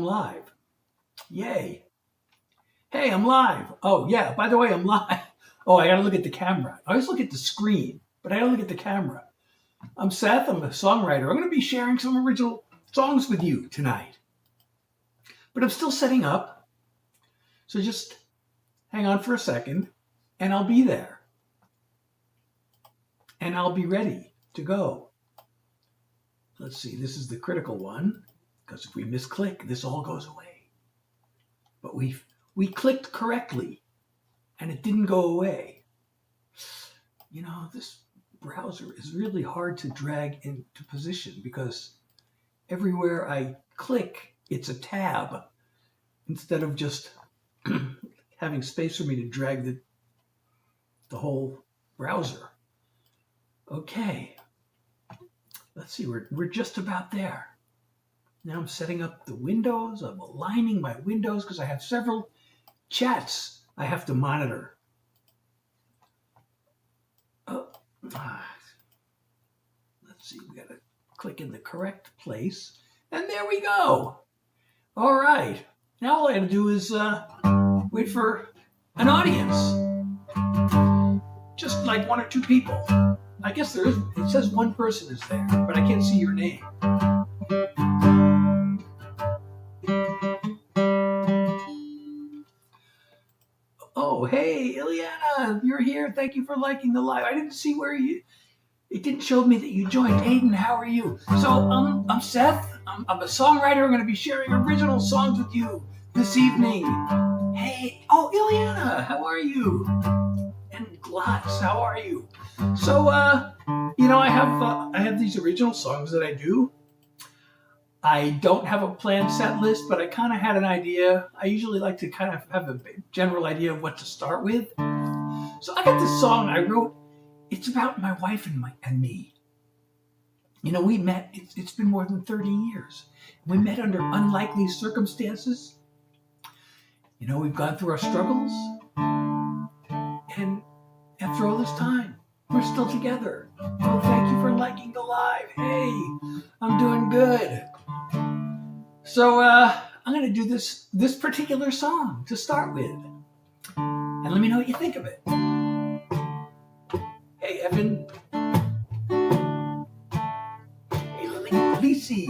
live. Yay. Hey, I'm live. Oh, yeah, by the way, I'm live. Oh, I gotta look at the camera. I always look at the screen, but I gotta look at the camera. I'm Seth, I'm a songwriter. I'm gonna be sharing some original songs with you tonight. But I'm still setting up, so just hang on for a second, and I'll be there. And I'll be ready to go. Let's see, this is the critical one, because if we misclick, this all goes away. But we clicked correctly, and it didn't go away. You know, this browser is really hard to drag into position because everywhere I click, it's a tab instead of just having space for me to drag the whole browser. Okay, let's see, we're just about there. Now I'm setting up the windows. I'm aligning my windows because I have several chats I have to monitor. Oh, let's see, we gotta click in the correct place. And there we go. All right, now all I gotta do is wait for an audience. Just like one or two people. I guess there is, it says one person is there, but I can't see your name. Oh, hey, Ileana, you're here. Thank you for liking the live. I didn't see where it didn't show me that you joined. Aiden, how are you? So, I'm Seth. I'm a songwriter. I'm going to be sharing original songs with you this evening. Hey, oh, Ileana, how are you? And Glotz, how are you? So, you know, I have these original songs that I do. I don't have a planned set list, but I kind of had an idea. I usually like to kind of have a general idea of what to start with. So I got this song I wrote. It's about my wife and me. You know, we met, it's been more than 30 years. We met under unlikely circumstances. You know, we've gone through our struggles. And after all this time, we're still together. Oh, thank you for liking the live. Hey, I'm doing good. So I'm going to do this particular song to start with. And let me know what you think of it. Hey, Evan. Hey, Lisi.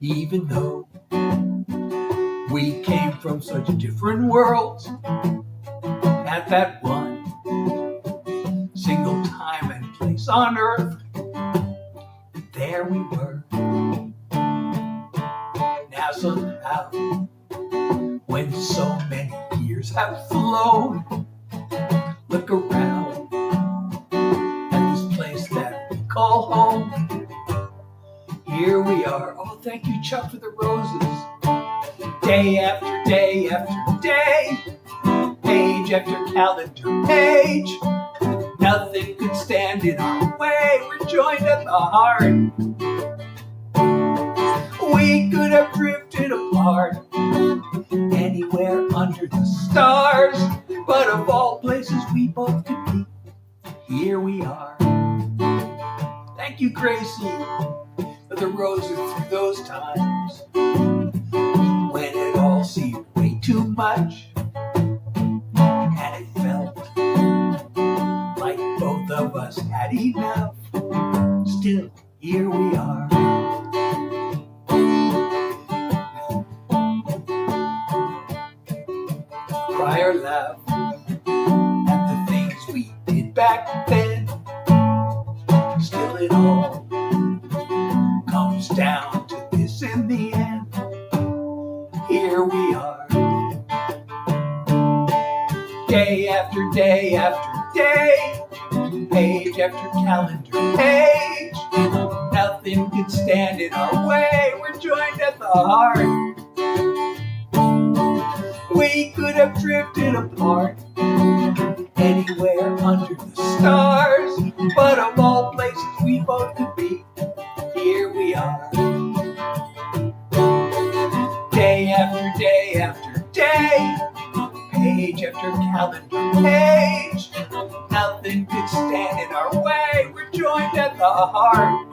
Even though we came from such different worlds at that one single time and place on earth, there we were. Now somehow, when so many years have flown, look around at this place that we call home. Here we are. Oh, thank you, Chuck, for the roses. Day after day after day, page after calendar page, nothing could stand in our way. We're joined at the heart. We could have drifted apart anywhere under the stars, but of all places we both could be, here we are. Thank you, Gracie, for the roses through those times when it all seemed way too much, and it felt like both of us had enough. Still, here we are. Cry or laugh at the things we did back then. Still, it all comes down to this in the end. Here we are. Day after day after day, page after calendar page, nothing could stand in our way. We're joined at the heart. We could have drifted apart anywhere under the stars, but of all places we both could be, here we are. Day after day after day, page after calendar page, nothing could stand in our way. We're joined at the heart.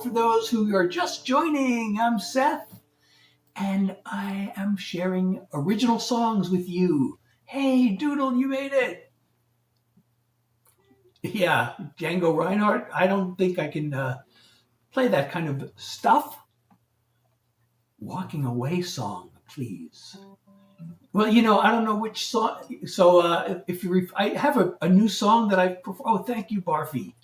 for those who are just joining, I'm Seth, and I am sharing original songs with you. Hey, Doodle, you made it. Yeah, Django Reinhardt. I don't think I can play that kind of stuff. Walking Away song, please. Well, I don't know which song. So I have a new song that I've performed. Oh, thank you, Barfy.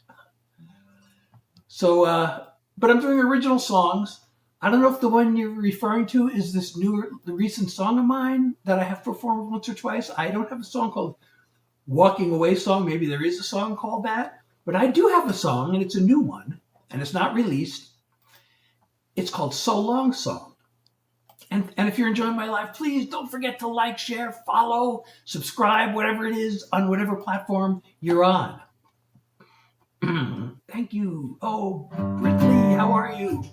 So, but I'm doing original songs. I don't know if the one you're referring to is this the recent song of mine that I have performed once or twice. I don't have a song called Walking Away song. Maybe there is a song called that, but I do have a song, and it's a new one, and it's not released. It's called So Long Song. And if you're enjoying my live, please don't forget to like, share, follow, subscribe, whatever it is, on whatever platform you're on. Thank you. Oh, Brittany, how are you?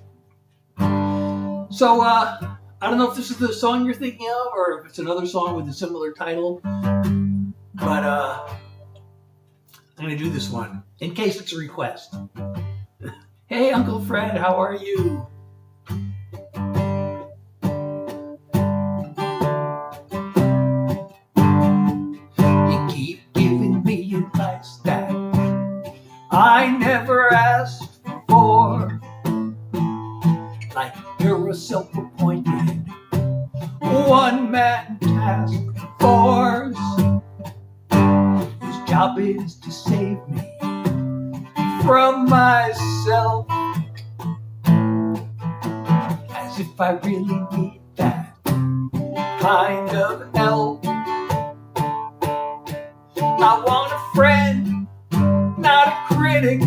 So, I don't know if this is the song you're thinking of or if it's another song with a similar title, but I'm going to do this one in case it's a request. Hey, Uncle Fred, how are you? I never asked for, like you're a self-appointed one-man task force whose job is to save me from myself, as if I really need that kind of help. I want a friend, not a critic.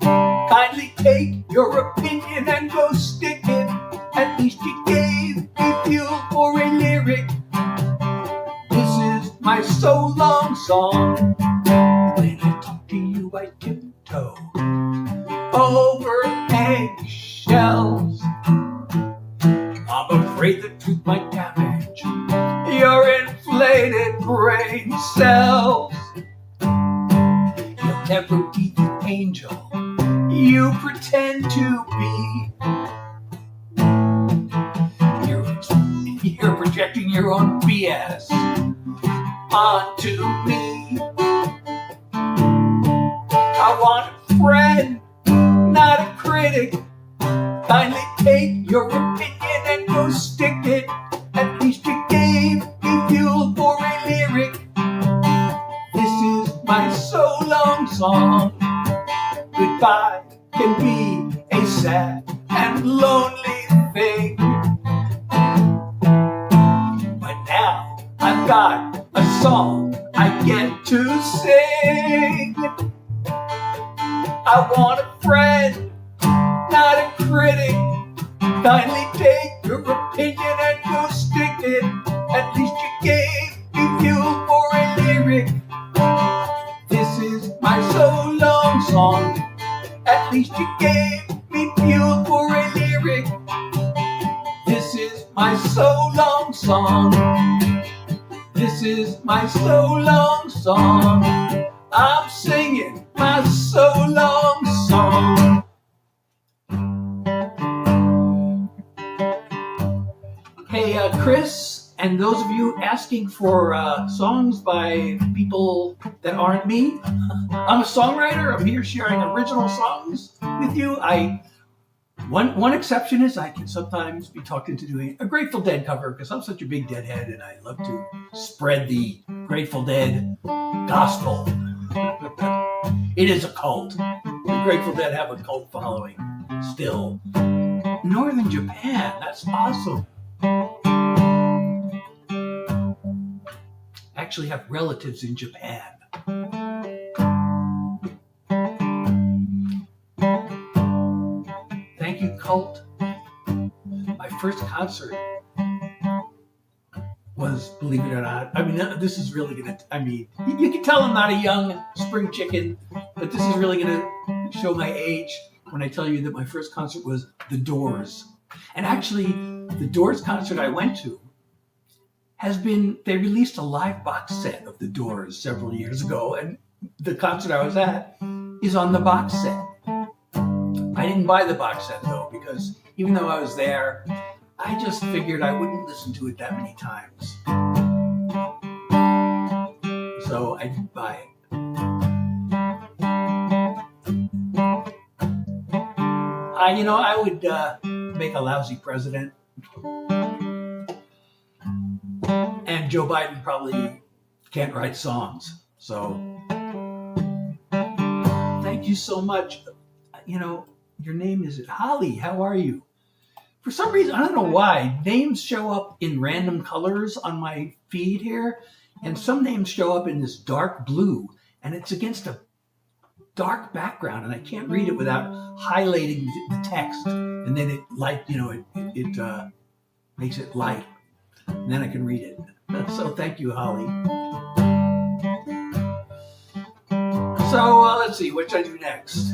Kindly take your opinion and go stick it. At least you gave me fuel for a lyric. This is my so long song. When I talk to you, I tiptoe over eggshells. I'm afraid the truth might damage your inflated brain cells. Never be the angel you pretend to be. You're projecting your own BS onto me. I want a friend, not a critic. Kindly take your opinion and go stick it. At least you gave me fuel for a lyric. This is my so long song. Goodbye can be a sad and lonely thing, but now I've got a song I get to sing. I want a friend, not a critic. Kindly take your opinion and go stick it. At least you gave me fuel for a lyric. This is my so long song. At least you gave me fuel for a lyric. This is my so long song. This is my so long song. I'm singing my so long song. Hey, Chris, and those of you asking for songs by people that aren't me, I'm a songwriter. I'm here sharing original songs with you. One exception is I can sometimes be talked into doing a Grateful Dead cover because I'm such a big Deadhead and I love to spread the Grateful Dead gospel. It is a cult. The Grateful Dead have a cult following still. Northern Japan, that's awesome. Actually have relatives in Japan. Thank you, cult. My first concert was, believe it or not, this is really you can tell I'm not a young spring chicken, but this is really gonna show my age when I tell you that my first concert was The Doors. And actually, the Doors concert I went to they released a live box set of The Doors several years ago, and the concert I was at is on the box set. I didn't buy the box set though, because even though I was there, I just figured I wouldn't listen to it that many times. So I didn't buy it. I would make a lousy president. And Joe Biden probably can't write songs. So thank you so much. Your name is Holly. How are you? For some reason, I don't know why, names show up in random colors on my feed here. And some names show up in this dark blue. And it's against a dark background. And I can't read it without highlighting the text. And then it makes it light. And then I can read it. So thank you, Holly. So let's see, what should I do next?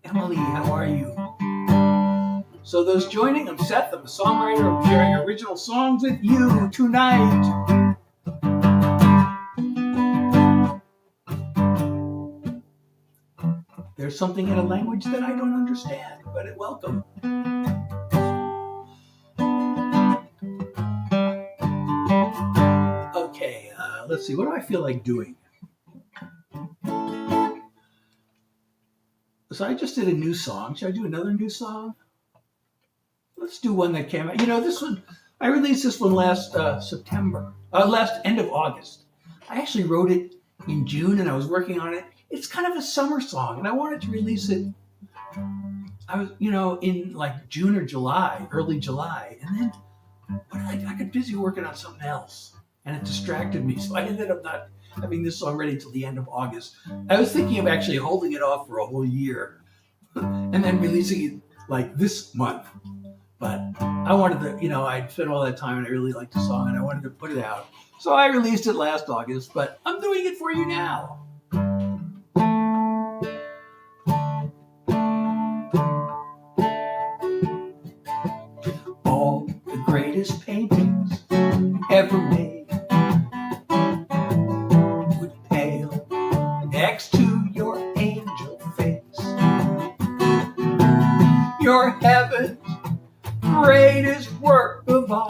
Emily, how are you? So those joining, I'm Seth, I'm a songwriter, I'm sharing original songs with you tonight. There's something in a language that I don't understand, but welcome. Okay, let's see, what do I feel like doing? So I just did a new song. Should I do another new song? Let's do one that came out. This one, I released this one last end of August. I actually wrote it in June and I was working on it. It's kind of a summer song and I wanted to release it, in like June or July, early July. And then I got busy working on something else and it distracted me. So I ended up not having this song ready until the end of August. I was thinking of actually holding it off for a whole year and then releasing it like this month. But I wanted to, I'd spent all that time and I really liked the song and I wanted to put it out. So I released it last August, but I'm doing it for you now. All the greatest paintings ever made next to your angel face. Your heaven's greatest work of art,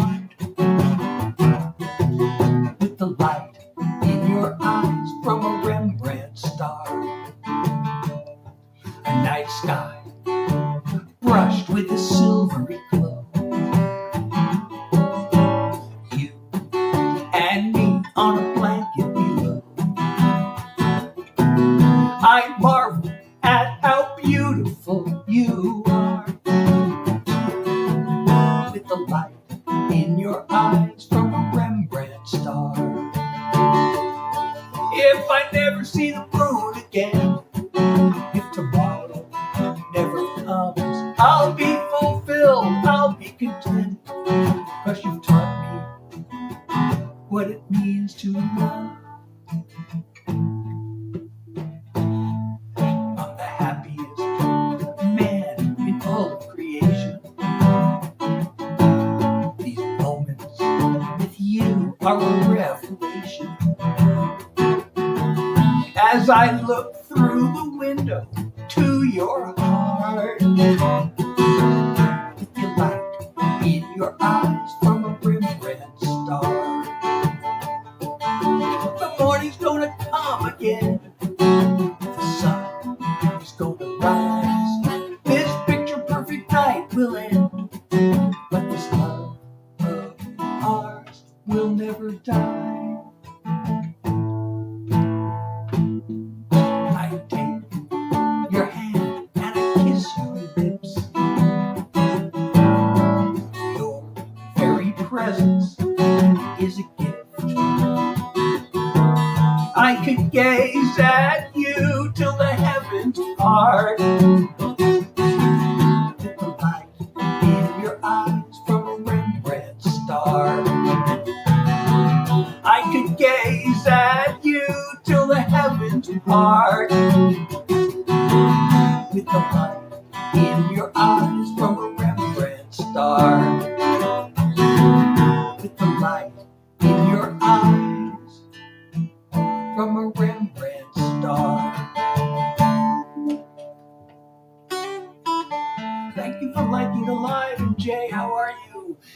with the light in your eyes from a Rembrandt star. A night sky brushed with a silvery glow. You and me on a blanket below. I marvel at how beautiful you are, with the light in your eyes from a Rembrandt star. If I never see the moon again, if tomorrow never comes, I'll be fulfilled, I'll be content, 'cause you've taught me what it means to love. Are a revelation. As I look through the window to your heart, with the light in your eyes from a Rembrandt star. The morning's gonna come again, the sun is gonna rise. This picture perfect night will end, but this love of ours will never die. I take your hand and I kiss your lips. Your very presence is a gift. I could gaze at you till the heavens part. With the light in your eyes from a Rembrandt star. I could gaze at you till the heavens part. With the light in your eyes from a Rembrandt star. With the light in your eyes from a Rembrandt star.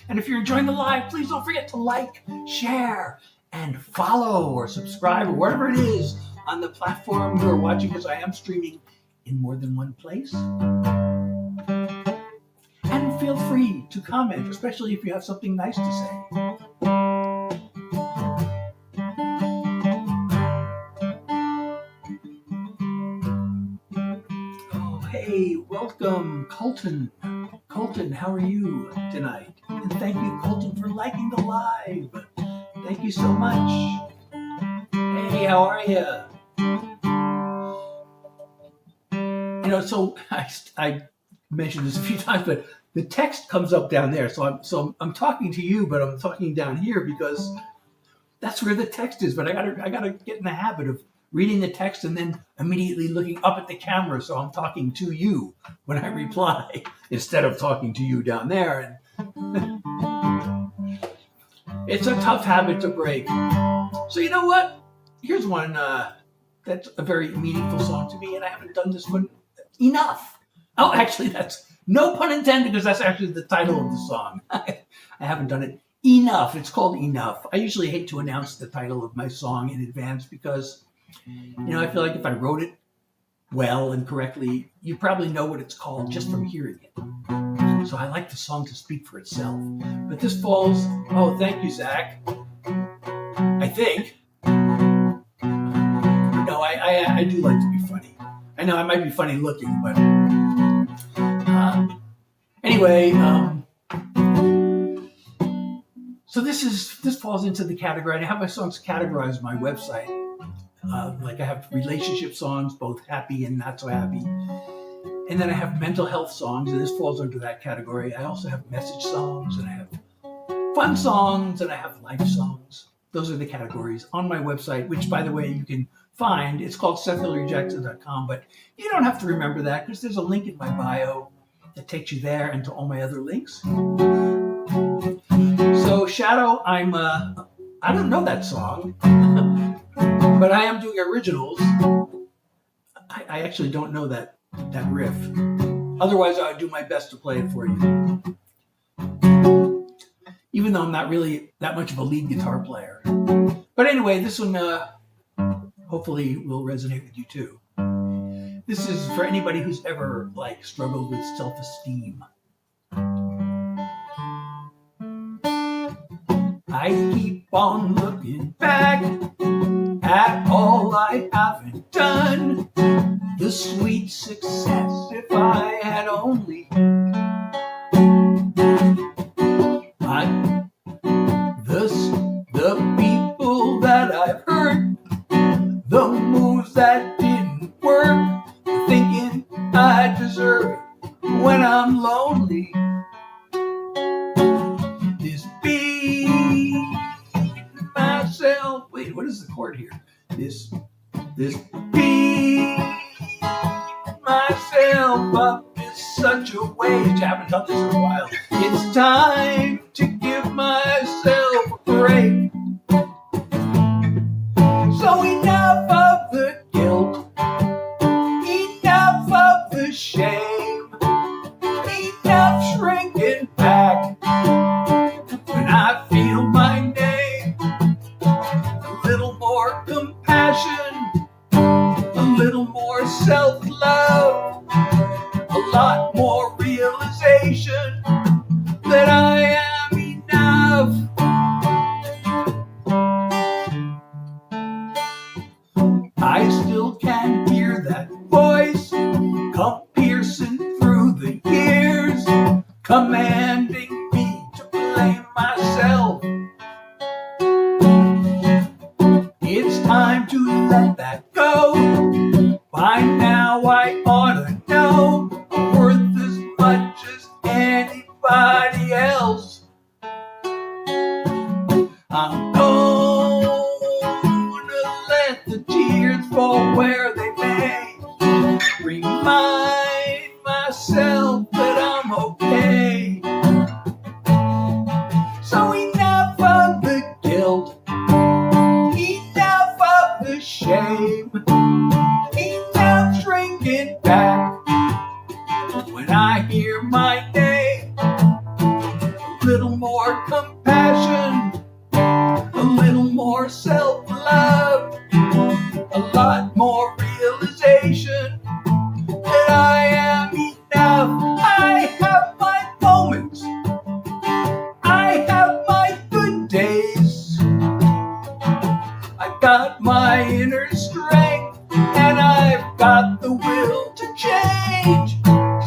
And if you're enjoying the live, please don't forget to like, share, and follow or subscribe or whatever it is on the platform you're watching, because I am streaming in more than one place. And feel free to comment, especially if you have something nice to say. Oh, hey, welcome, Colton. Colton, how are you tonight? And thank you, Colton, for liking the live. Thank you so much. Hey, how are you? You know, so I mentioned this a few times, but the text comes up down there. So I'm talking to you, but I'm talking down here because that's where the text is. But I gotta get in the habit of reading the text and then immediately looking up at the camera, so I'm talking to you when I reply instead of talking to you down there. And it's a tough habit to break. So you know what? Here's one that's a very meaningful song to me, and I haven't done this one enough. Oh, actually, that's no pun intended, because that's actually the title of the song. I haven't done it enough. It's called Enough. I usually hate to announce the title of my song in advance because, you know, I feel like if I wrote it well and correctly, you probably know what it's called just from hearing it. So I like the song to speak for itself. But this falls, oh, thank you, Zach. I think. No, I do like to be funny. I know I might be funny looking, but anyway, so this falls into the category. I have my songs categorized on my website. Like I have relationship songs, both happy and not so happy. And then I have mental health songs, and this falls under that category. I also have message songs, and I have fun songs, and I have life songs. Those are the categories on my website, which, by the way, you can find. It's called SethHilaryJackson.com, but you don't have to remember that because there's a link in my bio that takes you there and to all my other links. So Shadow, I don't know that song, but I am doing originals. I actually don't know that riff. Otherwise, I would do my best to play it for you. Even though I'm not really that much of a lead guitar player. But anyway, this one hopefully will resonate with you too. This is for anybody who's ever struggled with self-esteem. I keep on looking back at all I haven't done. The sweet success, if I had only. The people that I've hurt, the moves that didn't work, thinking I deserve it when I'm lonely. This be myself. Wait, what is the chord here? This be myself up is such a waste. I haven't done this in a while. It's time to give myself a break. So enough of the guilt, enough of the shame, enough shrinking back when I feel my name. A little more compassion, a little more self-love, a lot more realization that I am enough. I still can hear that voice come piercing through the years, commanding me to blame myself. It's time to let that go. By now I ought to know I'm worth as much as anybody else. I'm gonna let the tears fall where they may. Remind myself that I'm okay. So enough of the guilt, enough of the shame, enough shrinking back when I hear my name. A little more more self-love, a lot more realization that I am enough. I have my moments, I have my good days, I've got my inner strength, and I've got the will to change.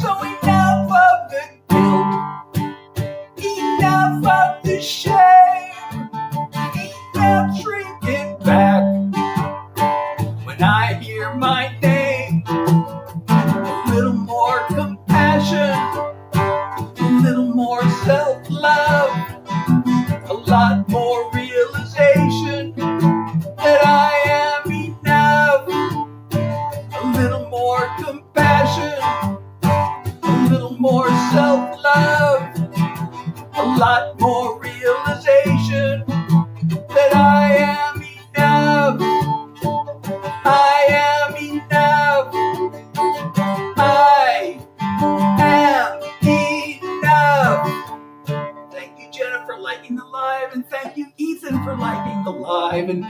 So enough of the guilt, enough of the shame, enough shrinking back when I hear my name. A little more compassion, a little more self-love, a lot more realization that I am enough. A little more compassion, a little more self-love, a lot more realization that I am enough. I am enough. I am enough. Thank you, Jenna, for liking the live, and thank you, Ethan, for liking the live, and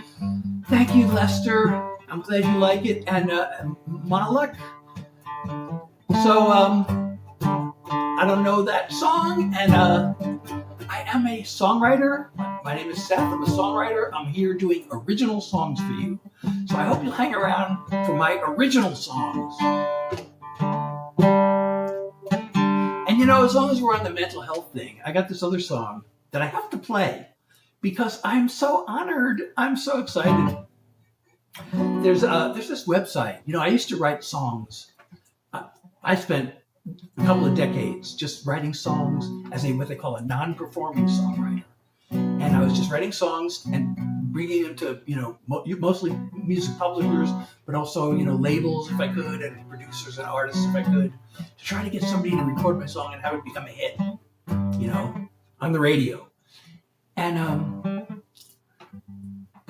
thank you, Lester. I'm glad you like it, and Monologue. So I don't know that song, and I am a songwriter. My name is Seth. I'm a songwriter. I'm here doing original songs for you. So I hope you'll hang around for my original songs. And you know, as long as we're on the mental health thing, I got this other song that I have to play because I'm so honored. I'm so excited. There's this website. You know, I used to write songs. I spent a couple of decades just writing songs as what they call a non-performing songwriter. And I was just writing songs and bringing them to, you know, mostly music publishers, but also, you know, labels if I could, and producers and artists if I could, to try to get somebody to record my song and have it become a hit, you know, on the radio. And,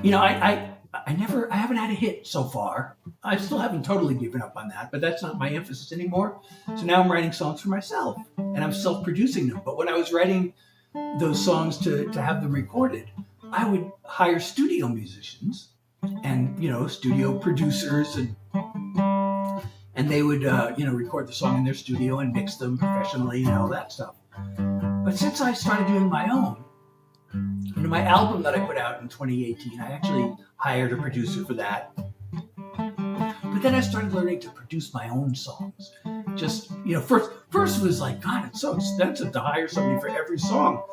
you know, I haven't had a hit so far. I still haven't totally given up on that, but that's not my emphasis anymore. So now I'm writing songs for myself, and I'm self-producing them. But when I was writing those songs to have them recorded, I would hire studio musicians and, you know, studio producers, and they would, you know, record the song in their studio and mix them professionally and all that stuff. But since I started doing my own, you know, my album that I put out in 2018, I actually hired a producer for that. But then I started learning to produce my own songs. Just, you know, first was like, God, it's so expensive to hire somebody for every song.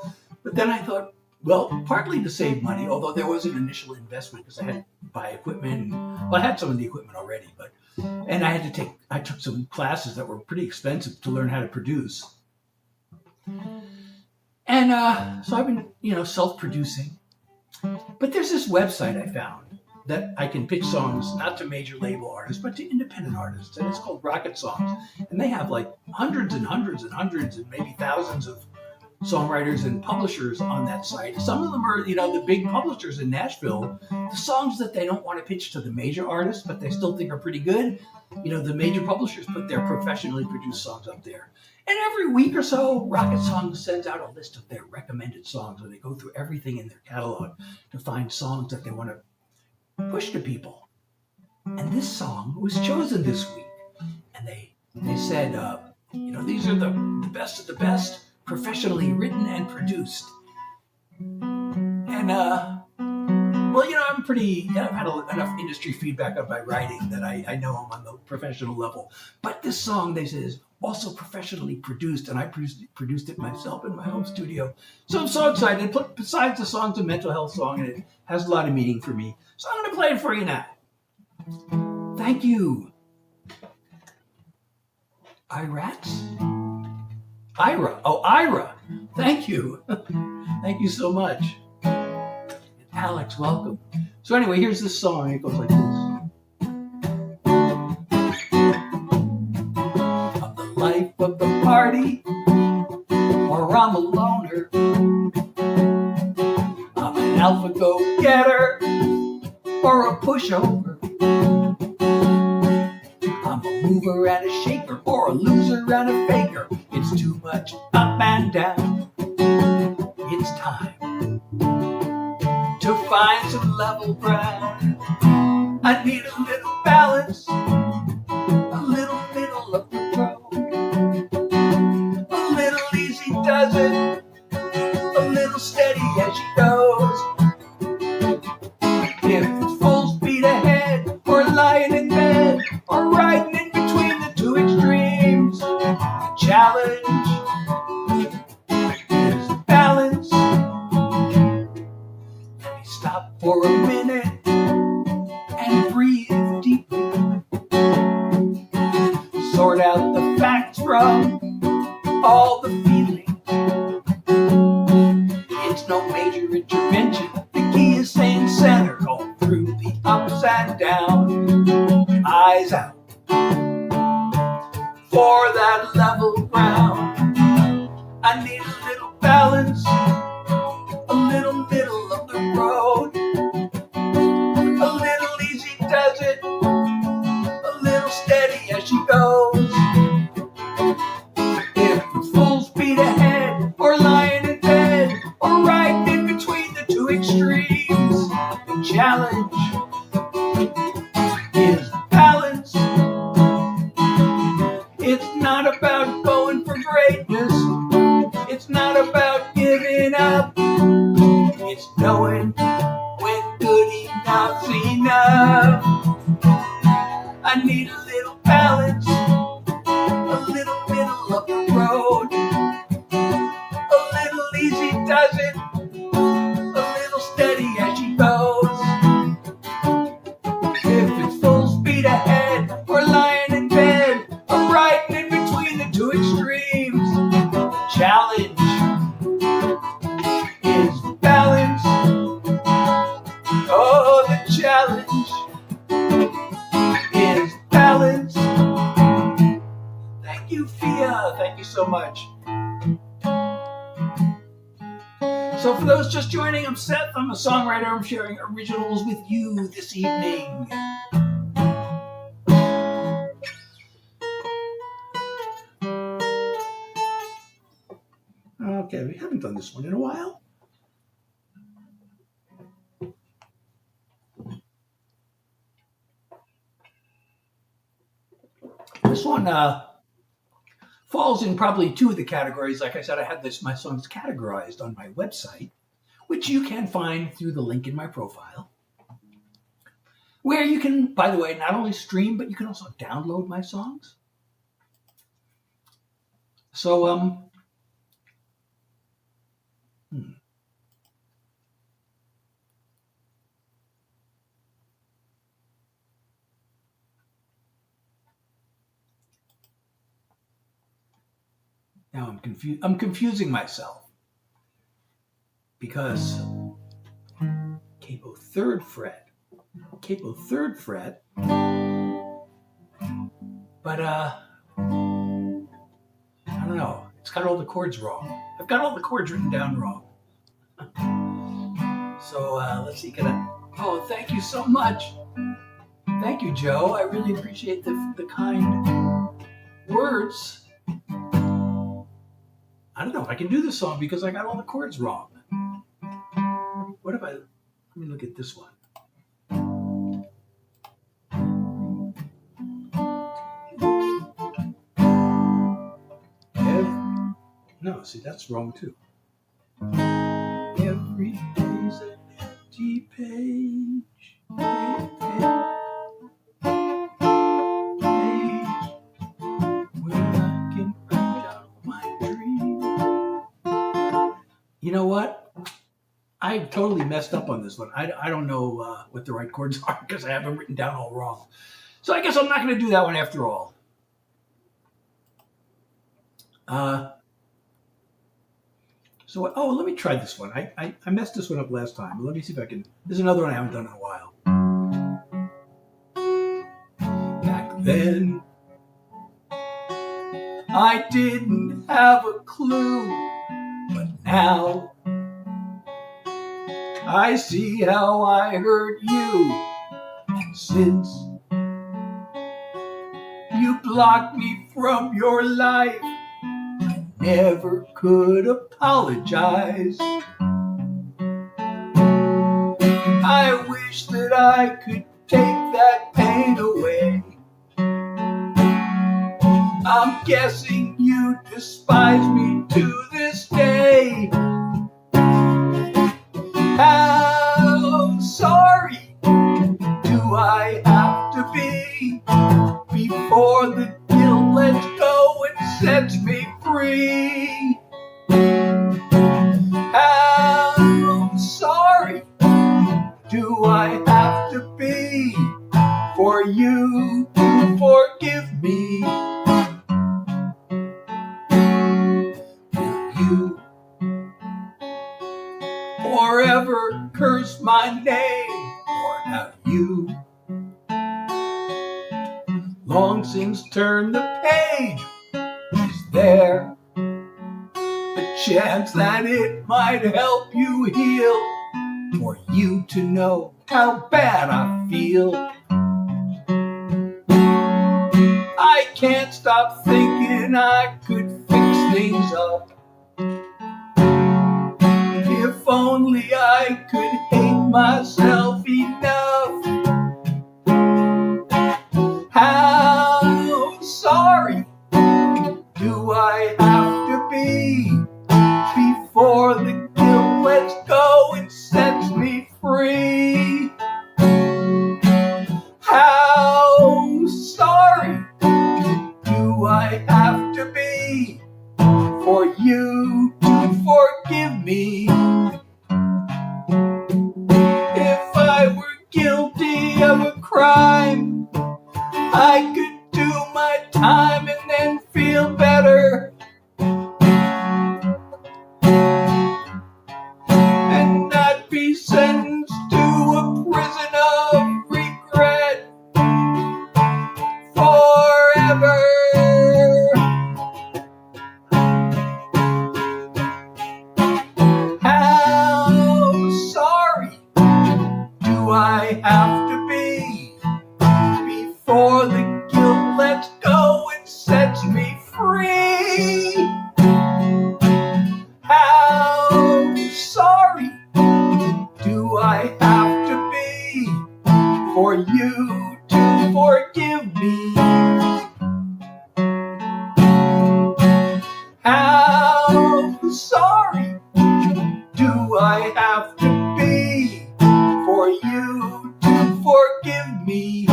But then I thought, well, partly to save money, although there was an initial investment because I had to buy equipment. Well, I had some of the equipment already, and I took some classes that were pretty expensive to learn how to produce. And so I've been, you know, self-producing. But there's this website I found that I can pitch songs not to major label artists, but to independent artists. And it's called Rocket Songs. And they have like hundreds and hundreds and hundreds and maybe thousands of songwriters and publishers on that site. Some of them are, you know, the big publishers in Nashville. The songs that they don't want to pitch to the major artists, but they still think are pretty good, you know, the major publishers put their professionally produced songs up there. And every week or so, Rocket Songs sends out a list of their recommended songs, where they go through everything in their catalog to find songs that they want to push to people. And this song was chosen this week. And they said, you know, these are the best of the best, professionally written and produced. And, well, you know, I've had enough industry feedback on my writing that I know I'm on the professional level. But this song, they say, is also professionally produced, and I produced it myself in my home studio. So I'm so excited. Besides, the song's a mental health song, and it has a lot of meaning for me. So I'm going to play it for you now. Thank you. Ira. Oh, Ira. Thank you. Thank you so much. And Alex, welcome. So anyway, here's this song. It goes like this. I'm the life of the party, or I'm a loner. I'm an alpha go-getter, or a pushover. I'm a mover and a shaker, or a loser and a faker. It's too much up and down. It's time to to find some level ground. I need a little balance, a little middle of the road. A little easy does it, a little steady as she goes. If it's full speed ahead, or lying in bed, or riding in between the two extremes, the challenge is balance. Let me stop for a minute and breathe deeply. Sort out the facts from all the feelings. It's no major intervention. The key is staying centered all through the ups and downs. Eyes out for that level ground. I need a little balance, a little middle of the road. A little easy does it, a little steady as she goes. If it's full speed ahead, or lying in bed, or riding in between the two extremes, the challenge is balance. It's not about going for greatness, it's not about giving up. It's knowing when good enough's enough. I need a little balance, a little middle of the road. A little easy does it, a little steady as she goes. If it's full speed ahead, or lying in bed, or riding in between the two extremes, the challenge is balance. Oh, the challenge is balance. Thank you, Fia. Thank you so much. So for those just joining, I'm Seth. I'm a songwriter. I'm sharing originals with you this evening. Okay, we haven't done this one in a while. This one falls in probably two of the categories. Like I said, I had my songs categorized on my website, which you can find through the link in my profile, where you can, by the way, not only stream, but you can also download my songs. So, now I'm confusing myself because capo third fret, but I don't know. It's got all the chords wrong. I've got all the chords written down wrong. So let's see. Oh, thank you so much. Thank you, Joe. I really appreciate the kind words. I don't know if I can do this song because I got all the chords wrong. What if let me look at this one. No, see, that's wrong too. Every day's an empty page. Where I can write down my dream. You know what? I totally messed up on this one. I don't know what the right chords are because I have them written down all wrong. So I guess I'm not going to do that one after all. So, let me try this one. I messed this one up last time. Let me see if I can. There's another one I haven't done in a while. Back then, I didn't have a clue, but now I see how I hurt you. And since you blocked me from your life, never could apologize. wish that I could take that pain away. I'm guessing you despise me to this day. How sorry do I have to be before the guilt lets go and sets me free? How sorry do I have to be for you to forgive me? Will you forever curse my name, or have you long since turned the page? Is there a chance that it might help you heal, for you to know how bad I feel? I can't stop thinking I could fix things up. If only I could hate myself enough. How sorry do I have to be before the guilt lets go and sets me free? How sorry do I have to be for you to forgive me? If I were guilty of a crime, I could do my time and then feel better, and not be sentenced to a prison of regret forever. How sorry do I have to be before the guilt lets go and sets me free? How sorry do I have to be for you to forgive me? How sorry do I have to be for you to forgive me?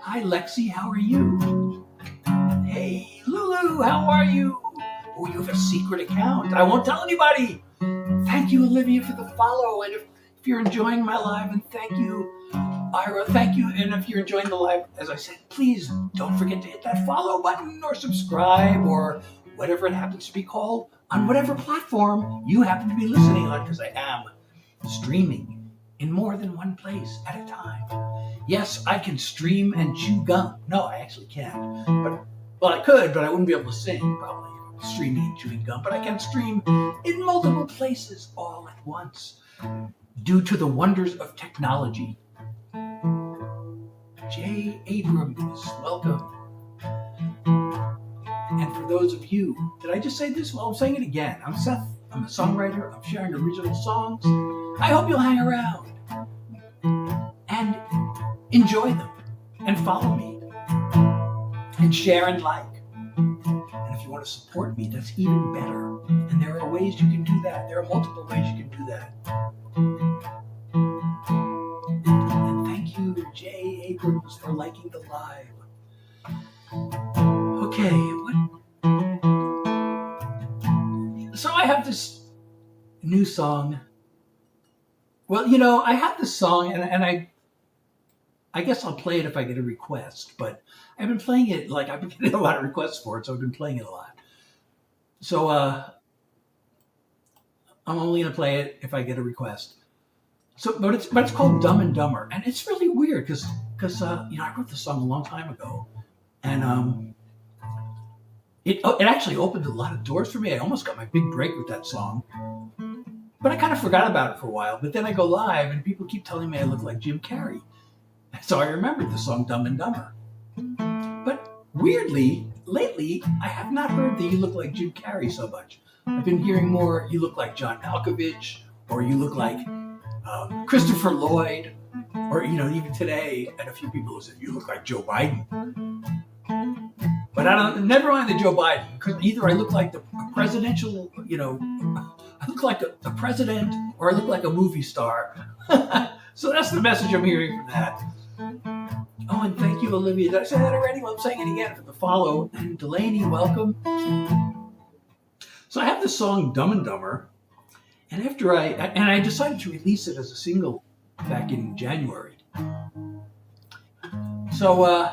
Hi Lexi, how are you? Hey Lulu, how are you? Oh, you have a secret account. I won't tell anybody. Thank you, Olivia, for the follow. And if you're enjoying my live, and thank you, Ira, thank you. And if you're enjoying the live, as I said, please don't forget to hit that follow button or subscribe or whatever it happens to be called on whatever platform you happen to be listening on, because I am streaming in more than one place at a time. Yes, I can stream and chew gum. No, I actually can't. Well, I could, but I wouldn't be able to sing, probably, streaming and chewing gum. But I can stream in multiple places all at once, due to the wonders of technology. Jay Abrams, welcome. And for those of you, did I just say this? Well, I'm saying it again. I'm Seth. I'm a songwriter. I'm sharing original songs. I hope you'll hang around and enjoy them and follow me and share and like. And if you want to support me, that's even better. And there are ways you can do that. There are multiple ways you can do that. And thank you, Jay Abrams, for liking the live. Okay, so I have this new song. Well, you know, I have this song, and I guess I'll play it if I get a request, but I've been playing it, like, I've been getting a lot of requests for it, so I've been playing it a lot. So I'm only going to play it if I get a request. So, but it's called Dumb and Dumber, and it's really weird because you know, I wrote this song a long time ago, and it actually opened a lot of doors for me. I almost got my big break with that song, but I kind of forgot about it for a while. But then I go live, and people keep telling me I look like Jim Carrey, so I remembered the song Dumb and Dumber. But weirdly, lately, I have not heard that you look like Jim Carrey so much. I've been hearing more, you look like John Malkovich, or you look like Christopher Lloyd, or even today, and a few people have said you look like Joe Biden. But never mind the Joe Biden, because either I look like the presidential, I look like a president, or I look like a movie star. So that's the message I'm hearing from that. Oh, and thank you, Olivia. Did I say that already? Well, I'm saying it again for the follow. And Delaney, welcome. So I have this song, Dumb and Dumber, and I decided to release it as a single back in January. So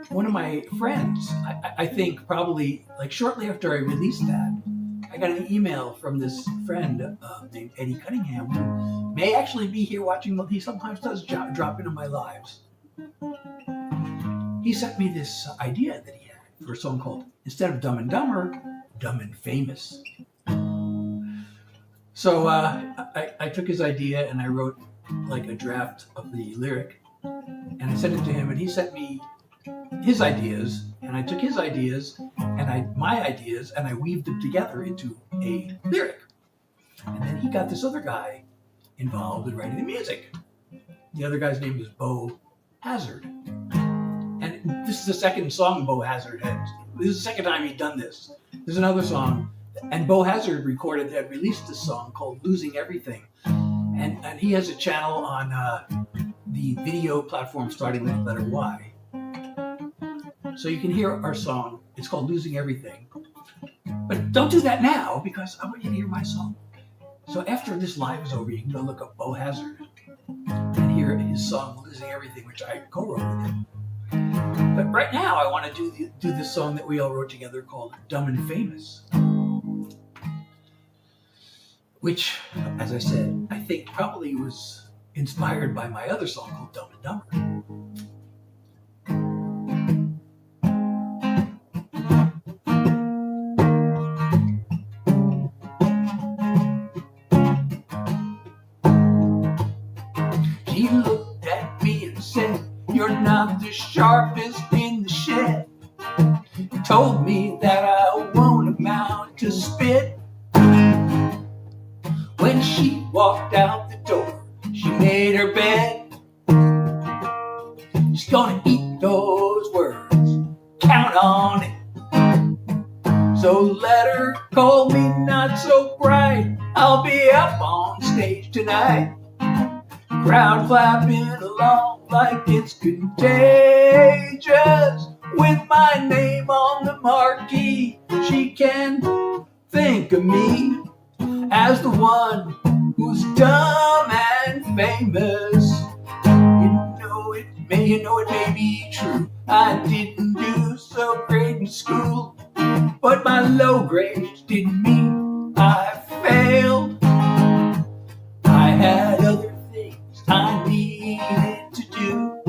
one of my friends, I think probably like shortly after I released that, I got an email from this friend named Eddie Cunningham, who may actually be here watching. He sometimes does drop into my lives. He sent me this idea that he had for a song called, instead of Dumb and Dumber, Dumb and Famous. So I took his idea and I wrote like a draft of the lyric, and I sent it to him, and he sent me his ideas, and I took his ideas and my ideas, and I weaved them together into a lyric. And then he got this other guy involved in writing the music. The other guy's name is Bo Hazard. And this is the second song Bo Hazard had. This is the second time he'd done this. There's another song, and Bo Hazard had released this song called Losing Everything. And he has a channel on the video platform starting with the letter Y. So you can hear our song. It's called Losing Everything. But don't do that now, because I want you to hear my song. So after this live is over, you can go look up Bo Hazard and hear his song Losing Everything, which I co-wrote with him. But right now I want to do this song that we all wrote together called Dumb and Famous, which, as I said, I think probably was inspired by my other song called Dumb and Dumber. She looked at me and said, "You're not the sharpest in the shed." He told me that I won't amount to spit. When she walked out the door, she made her bed. She's gonna eat those words, count on it. So let her call me not so bright. I'll be up on stage tonight. Crowd clapping along like it's contagious. With my name on the marquee, she can think of me as the one who's dumb and famous. You know it may be true, I didn't do so great in school, but my low grades didn't mean I failed. I had other things I needed to do,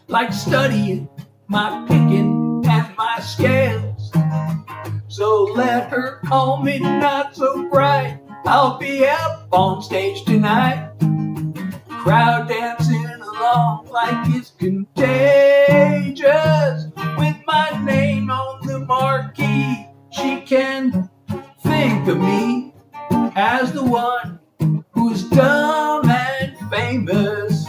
like studying my picking and my scales. So let her call me not so bright. I'll be up on stage tonight. Crowd dancing along like it's contagious. With my name on the marquee, she can think of me as the one who's dumb and famous.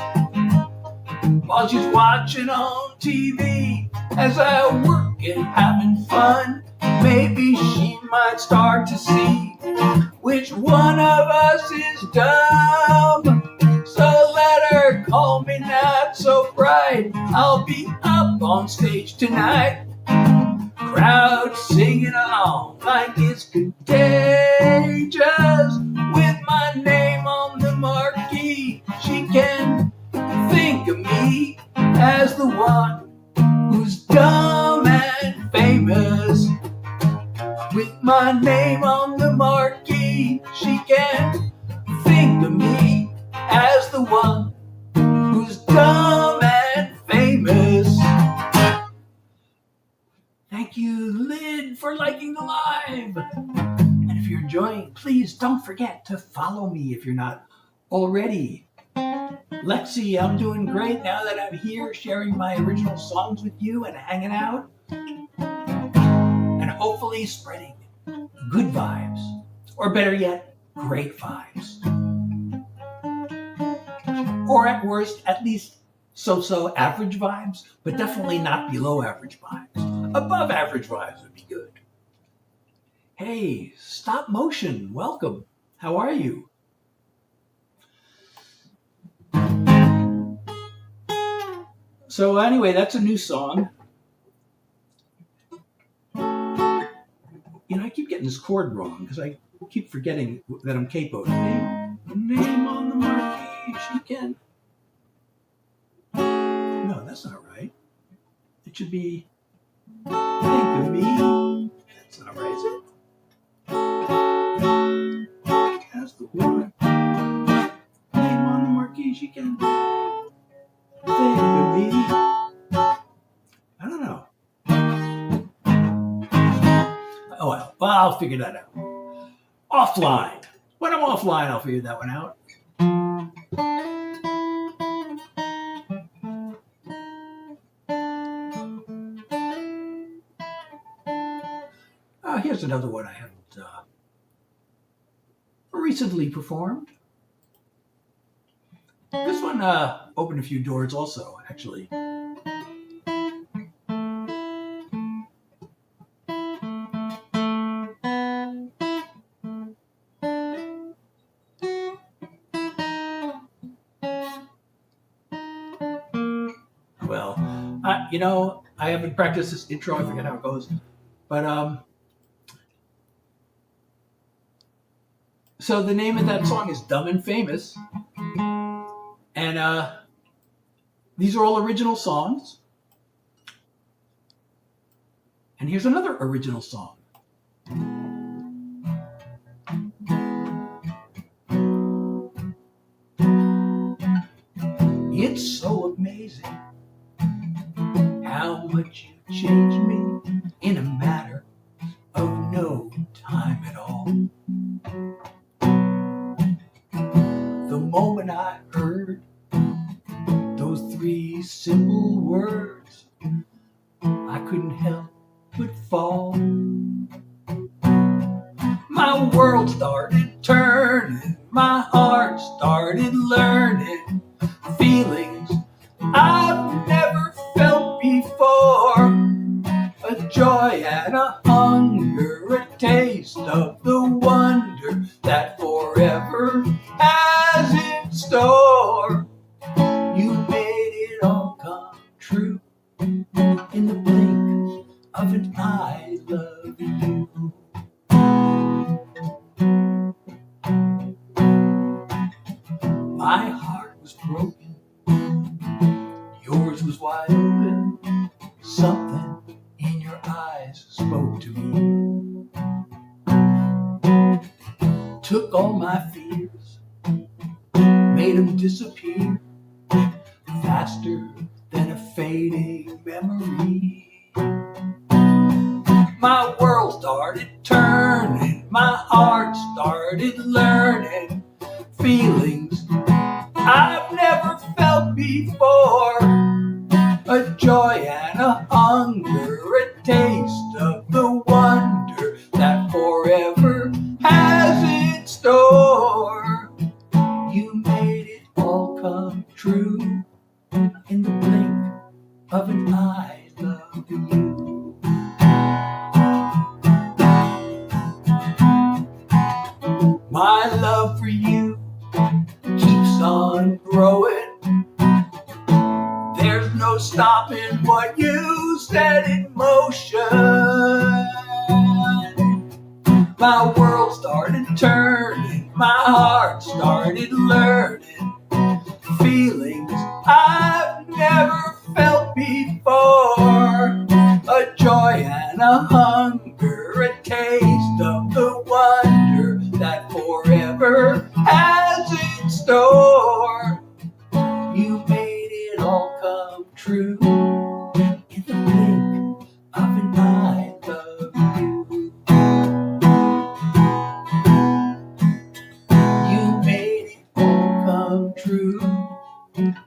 While she's watching on TV as I work and having fun, maybe she might start to see which one of us is dumb. So let her call me not so bright. I'll be up on stage tonight. Crowd singing along like it's contagious. With my name on the marquee, she can think of me as the one who's dumb and famous. With my name on the marquee, she can think of me as the one who's dumb and famous. Thank you, Lyd, for liking the live. And if you're enjoying, please don't forget to follow me if you're not already. Lexi, I'm doing great now that I'm here sharing my original songs with you and hanging out. always spreading good vibes, or better yet, great vibes. Or at worst, at least so-so average vibes, but definitely not below average vibes. Above average vibes would be good. Hey, stop motion, welcome. How are you? So anyway, that's a new song. I keep getting this chord wrong because I keep forgetting that I'm capoed. Name on the marquee, she can. No, that's not right. It should be think of me. That's not right, is it? That's the one. Name on the marquee, she can. Think of me. I don't know. Oh well, I'll figure that out. Offline. When I'm offline, I'll figure that one out. Here's another one I haven't recently performed. This one opened a few doors also, actually. Well, I haven't practiced this intro. I forget how it goes. But, so the name of that song is Dumb and Famous. And these are all original songs. And here's another original song. It's so amazing how much you changed me in a matter of no time at all. The moment I heard those three simple words, I couldn't help but fall. My world started turning, my heart started learning feelings I've never felt before. A joy and a hunger, a taste of the wonder that forever has in store. You made it all come true in the blink of an eye. Love you. My heart was broken, yours was wide open. Something in your eyes spoke to me. Took all my fears, made them disappear faster than a fading memory. My world started turning, my heart started learning feelings I've never felt before. A joy and a hunger, a taste of the wonder that forever has in store. You made it all come true in the blink of an eye. Love you. My love for you keeps on growing. There's no stopping what you set in motion. My world started turning, my heart started learning feelings I've never felt before. A joy and a hunger, a taste of the wonder that forever has in store. You made it all come true in the blink of an eye. Love you. You made it all come true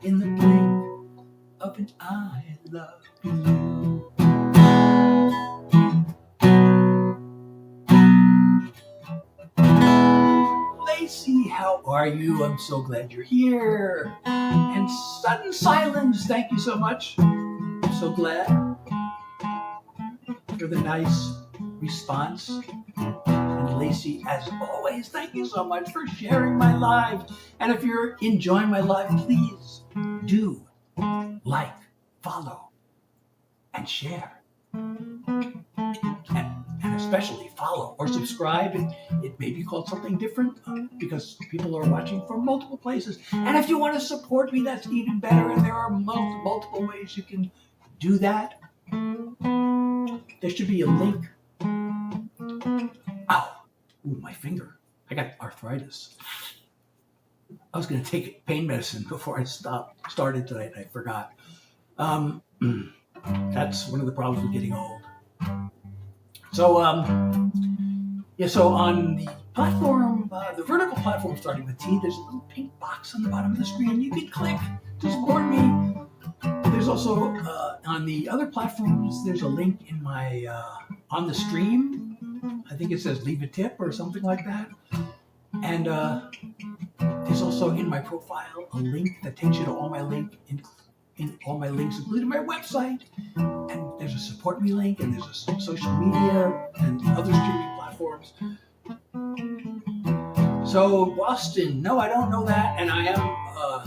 in the blink of an eye. Love you. Lacey, how are you? I'm so glad you're here. And Sudden Silence, thank you so much. I'm so glad for the nice response. And Lacey, as always, thank you so much for sharing my live. And if you're enjoying my live, please do like, follow, and share. And especially follow or subscribe. It may be called something different because people are watching from multiple places. And if you want to support me, that's even better. And there are multiple ways you can do that. There should be a link. Ow! Ooh, my finger. I got arthritis. I was going to take pain medicine before I started tonight, and I forgot. That's one of the problems with getting old. So, so on the platform, the vertical platform starting with T, there's a little pink box on the bottom of the screen. You can click to support me. There's also, on the other platforms, there's a link in my, on the stream. I think it says leave a tip or something like that. And there's also in my profile a link that takes you to all my links, including my website. And there's a support me link, and there's a social media and other streaming platforms. So Boston, no, I don't know that, and I am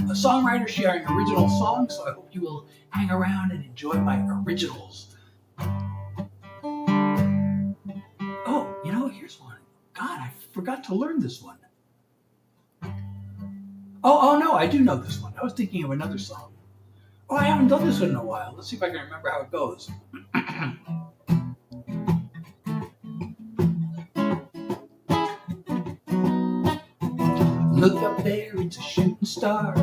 a songwriter sharing original songs, so I hope you will hang around and enjoy my originals. Oh, here's one. God, I forgot to learn this one. Oh no, I do know this one. I was thinking of another song. Oh, I haven't done this one in a while. Let's see if I can remember how it goes. Look up there, it's a shooting star.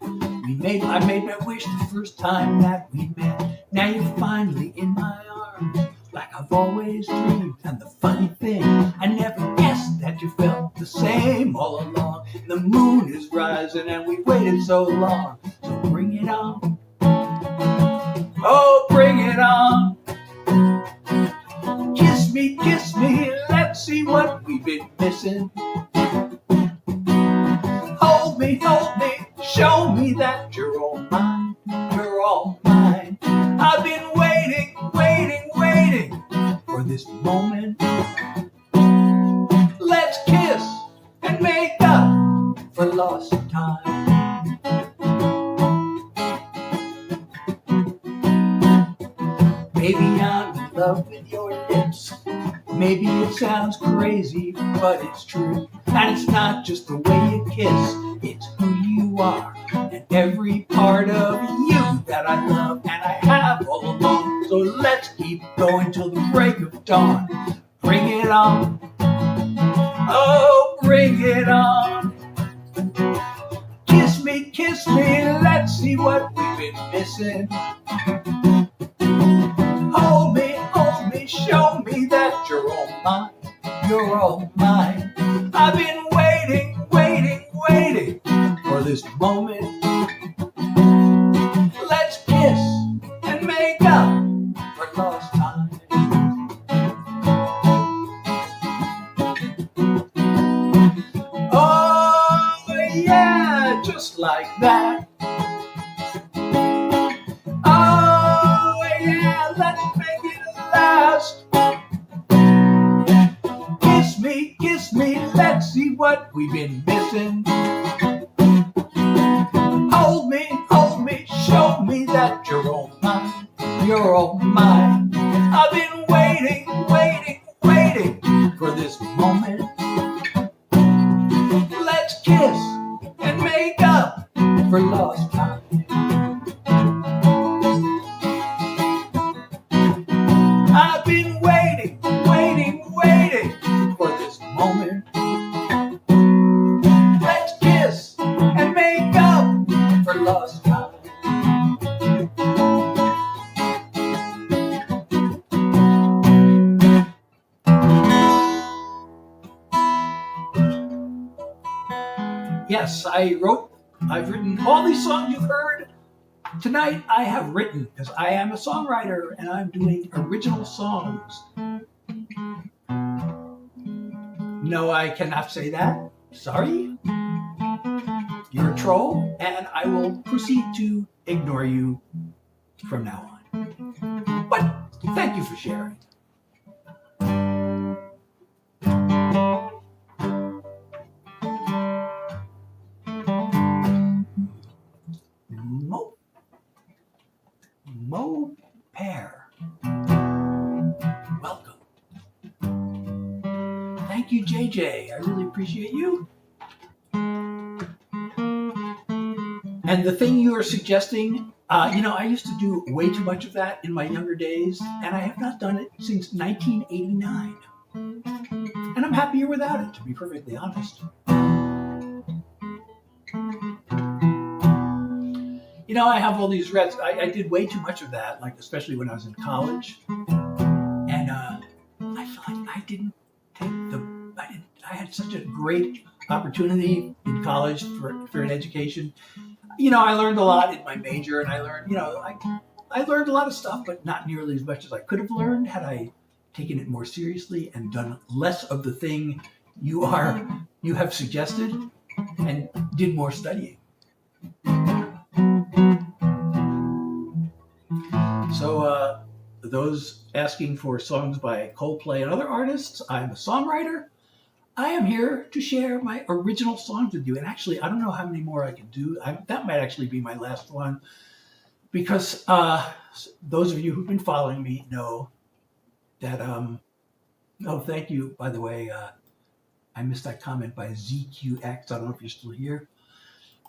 I made my wish the first time that we met. Now you're finally in my arms, like I've always dreamed. And the funny thing, I never guessed that you felt the same all along. The moon is rising and we waited so long. So bring it on. Oh, bring it on. Kiss me, let's see what we've been missing. Hold me, show me that you're all mine, you're all mine. I've been waiting for this moment. Let's kiss and make up for lost time. Maybe I'm in love with your lips. Maybe it sounds crazy, but it's true. And it's not just the way you kiss, it's who you are. And every part of you that I love and I have all along. So let's keep going till the break of dawn. Bring it on. Oh, bring it on. Kiss me, let's see what we've been missing. Hold me, show me that you're all mine, you're all mine. I've been waiting for this moment. Let's kiss and make up for lost time. Oh yeah, just like that. Oh yeah, let's make it last. Kiss me, let's see what we've been missing. Hold me, show me that you're all mine, you're all mine. I've been waiting for this moment. Let's kiss and make up for lost time. I've been waiting for this moment. Let's kiss and make up for lost time. Yes, I've written all these songs you've heard. Tonight I have written, because I am a songwriter and I'm doing original songs. No, I cannot say that. sorry, you're a troll, and I will proceed to ignore you from now on. But thank you for sharing. Mo Pear, welcome. Thank you, JJ. I really appreciate you. And the thing you are suggesting, I used to do way too much of that in my younger days, and I have not done it since 1989. And I'm happier without it, to be perfectly honest. I have all these regrets. I did way too much of that, like especially when I was in college, and I feel like I didn't take I had such a great opportunity in college for an education. I learned a lot in my major, and I learned, I learned a lot of stuff, but not nearly as much as I could have learned had I taken it more seriously and done less of the thing you have suggested and did more studying. So those asking for songs by Coldplay and other artists, I'm a songwriter. I am here to share my original songs with you. And actually, I don't know how many more I can do. That might actually be my last one, because those of you who've been following me know that, oh, thank you, by the way. I missed that comment by ZQX. I don't know if you're still here.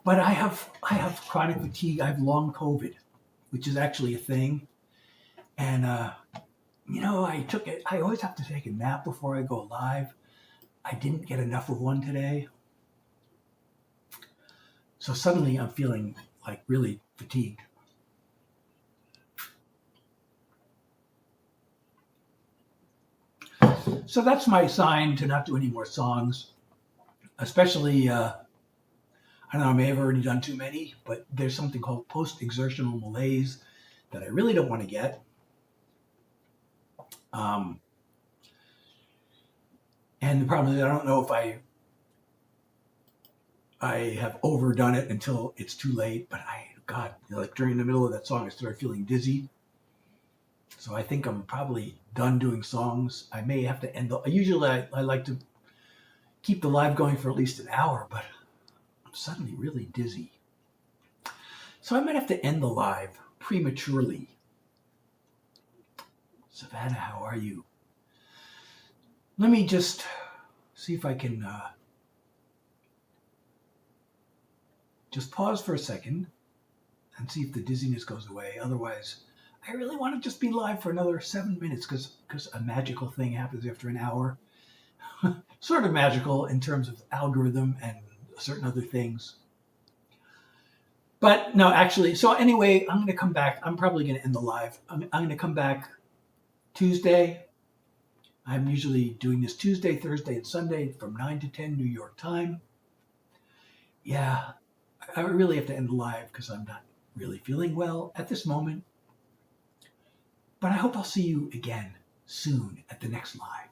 But I have chronic fatigue. I have long COVID, which is actually a thing. And, I took it. I always have to take a nap before I go live. I didn't get enough of one today. So suddenly I'm feeling like really fatigued. So that's my sign to not do any more songs, especially, I don't know, I may have already done too many, but there's something called post-exertional malaise that I really don't want to get. And the problem is I don't know if I have overdone it until it's too late, but like during the middle of that song, I started feeling dizzy. So I think I'm probably done doing songs. I may have to end usually I like to keep the live going for at least an hour, but I'm suddenly really dizzy. So I might have to end the live prematurely. Savannah, how are you? Let me just see if I can just pause for a second and see if the dizziness goes away. Otherwise, I really want to just be live for another 7 minutes because a magical thing happens after an hour. Sort of magical in terms of algorithm and certain other things. But no, actually, so anyway, I'm going to come back. I'm probably going to end the live. I'm going to come back Tuesday. I'm usually doing this Tuesday, Thursday, and Sunday from 9 to 10 New York time. Yeah, I really have to end the live because I'm not really feeling well at this moment. But I hope I'll see you again soon at the next live.